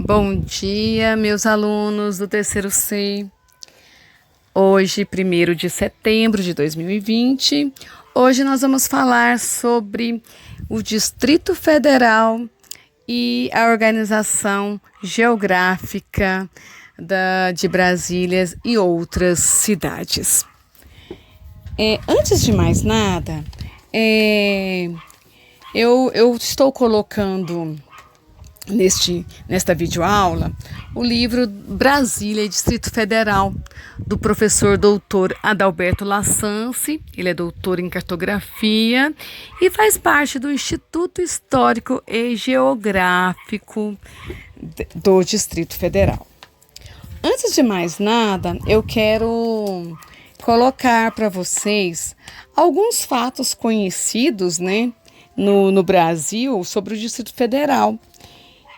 Bom dia, meus alunos do terceiro C. Hoje, 1º de setembro de 2020, hoje nós vamos falar sobre o Distrito Federal e a organização geográfica de Brasília e outras cidades. Antes de mais nada, eu estou colocando nesta videoaula o livro Brasília e Distrito Federal, do professor doutor Adalberto Lassance. Ele é doutor em cartografia e faz parte do Instituto Histórico e Geográfico do Distrito Federal. Antes de mais nada, eu quero colocar para vocês alguns fatos conhecidos, no Brasil sobre o Distrito Federal,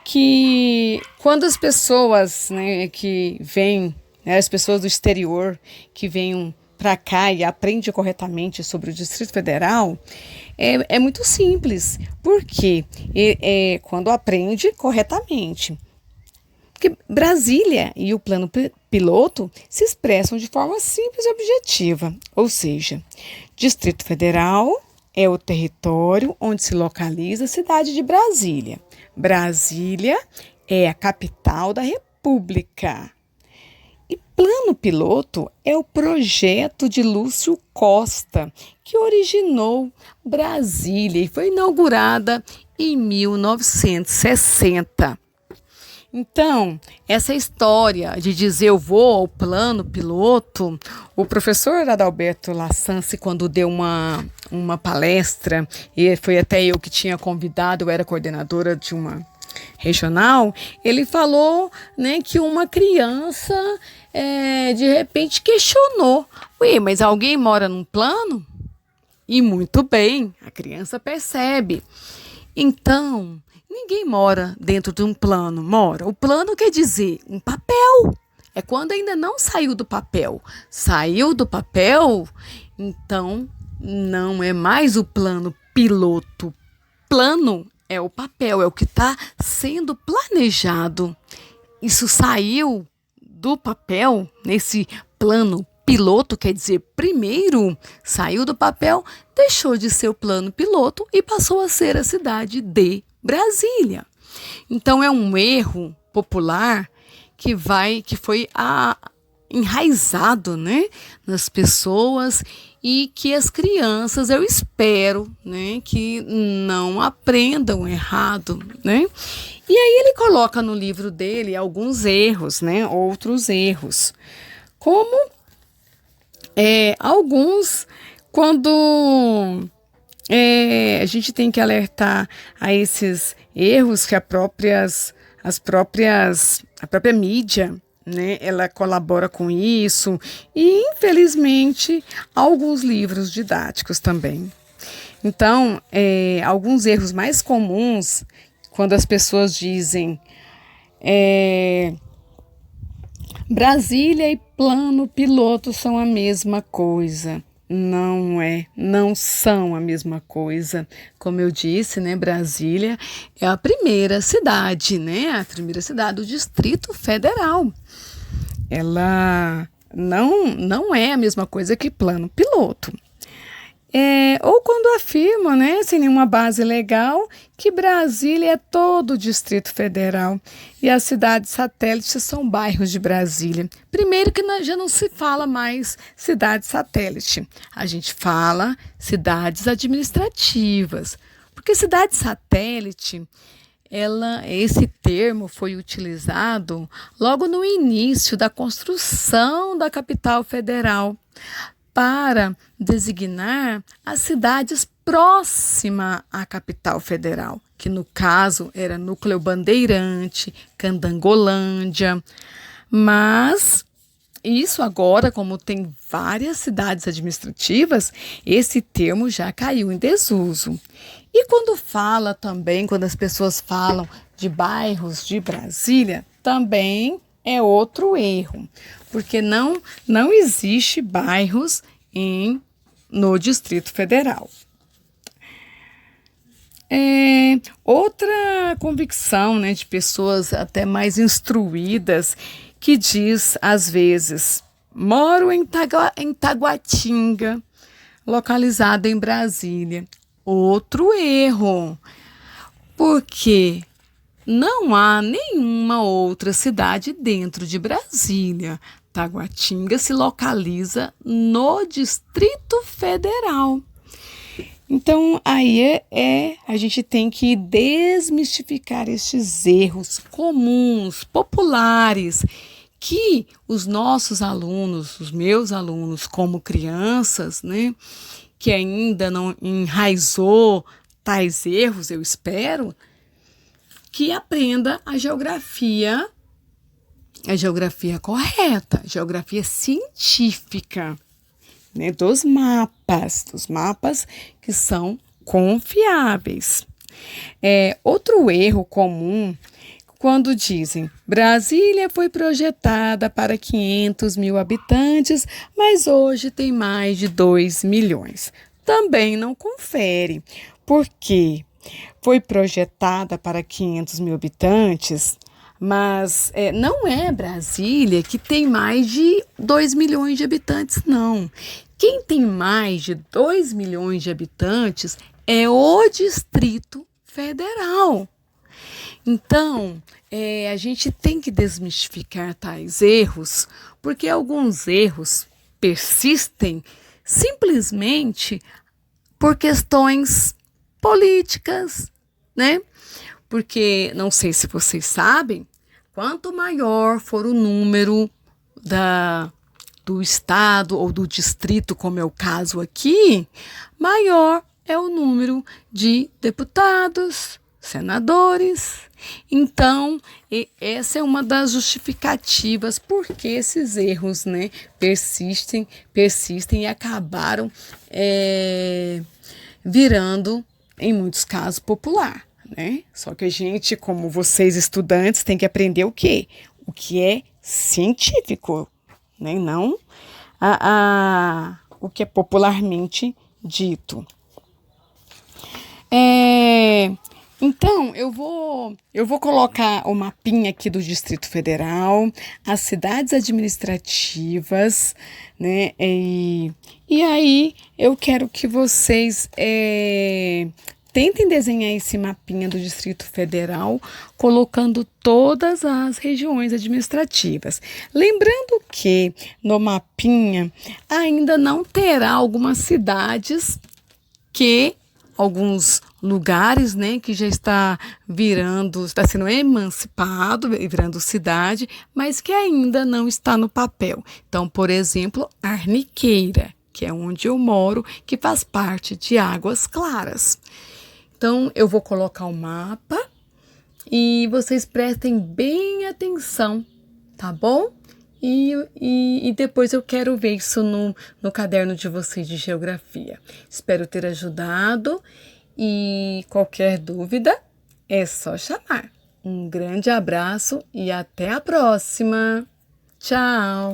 que quando as pessoas, que vêm, as pessoas do exterior que vêm para cá e aprendem corretamente sobre o Distrito Federal, é muito simples, porque quando aprende corretamente. Porque Brasília e o plano piloto se expressam de forma simples e objetiva, ou seja, Distrito Federal é o território onde se localiza a cidade de Brasília. Brasília é a capital da República. E plano piloto é o projeto de Lúcio Costa, que originou Brasília e foi inaugurada em 1960. Então, essa história de dizer eu vou ao plano piloto, o professor Adalberto Lassance, quando deu uma palestra, e foi até eu que tinha convidado, eu era coordenadora de uma regional, ele falou, que uma criança, de repente, questionou, mas alguém mora num plano? E muito bem, a criança percebe. Então, ninguém mora dentro de um plano, mora. O plano quer dizer um papel. É quando ainda não saiu do papel. Saiu do papel, então não é mais o plano piloto. Plano é o papel, é o que está sendo planejado. Isso saiu do papel, nesse plano piloto, quer dizer, primeiro saiu do papel, deixou de ser o plano piloto e passou a ser a cidade de Brasília. Então é um erro popular que foi enraizado, nas pessoas, e que as crianças, eu espero, que não aprendam errado, E aí ele coloca no livro dele alguns erros, outros erros, como alguns quando a gente tem que alertar a esses erros que a própria mídia, ela colabora com isso, e infelizmente alguns livros didáticos também. Então, alguns erros mais comuns, quando as pessoas dizem Brasília e plano piloto são a mesma coisa. Não são a mesma coisa. Como eu disse, Brasília é a primeira cidade, a primeira cidade do Distrito Federal. Ela não é a mesma coisa que plano piloto. Ou quando afirmam, sem nenhuma base legal, que Brasília é todo o Distrito Federal e as cidades satélites são bairros de Brasília. Primeiro que já não se fala mais cidade satélite, a gente fala cidades administrativas, porque cidade satélite, esse termo foi utilizado logo no início da construção da capital federal, para designar as cidades próximas à capital federal, que no caso era Núcleo Bandeirante, Candangolândia. Mas isso agora, como tem várias cidades administrativas, esse termo já caiu em desuso. E quando as pessoas falam de bairros de Brasília, também é outro erro, porque não existe bairros no Distrito Federal. Outra convicção, né, de pessoas até mais instruídas que diz às vezes: moro em Taguatinga, localizado em Brasília. Outro erro, porque não há nenhuma outra cidade dentro de Brasília. Taguatinga se localiza no Distrito Federal. Então, aí a gente tem que desmistificar estes erros comuns, populares, que os nossos alunos, os meus alunos, como crianças, né, que ainda não enraizou tais erros, eu espero, que aprenda a geografia correta, geografia científica, né, dos mapas que são confiáveis. Outro erro comum, quando dizem Brasília foi projetada para 500 mil habitantes, mas hoje tem mais de 2 milhões. Também não confere, porque foi projetada para 500 mil habitantes, mas não é Brasília que tem mais de 2 milhões de habitantes, não. Quem tem mais de 2 milhões de habitantes é o Distrito Federal. Então, a gente tem que desmistificar tais erros, porque alguns erros persistem simplesmente por questões políticas, né? Porque, não sei se vocês sabem, quanto maior for o número do estado ou do distrito, como é o caso aqui, maior é o número de deputados, senadores. Então, essa é uma das justificativas por que esses erros, né, persistem e acabaram virando, em muitos casos, popular, né? Só que a gente, como vocês estudantes, tem que aprender o quê? O que é científico, né? Não o que é popularmente dito. Então, eu vou colocar o mapinha aqui do Distrito Federal, as cidades administrativas, né? E aí eu quero que vocês tentem desenhar esse mapinha do Distrito Federal, colocando todas as regiões administrativas. Lembrando que no mapinha ainda não terá algumas cidades que alguns lugares, né, que já está sendo emancipado, virando cidade, mas que ainda não está no papel. Então, por exemplo, Arniqueira, que é onde eu moro, que faz parte de Águas Claras. Então, eu vou colocar o mapa e vocês prestem bem atenção, tá bom? E depois eu quero ver isso no caderno de vocês de geografia. Espero ter ajudado e qualquer dúvida é só chamar. Um grande abraço e até a próxima. Tchau!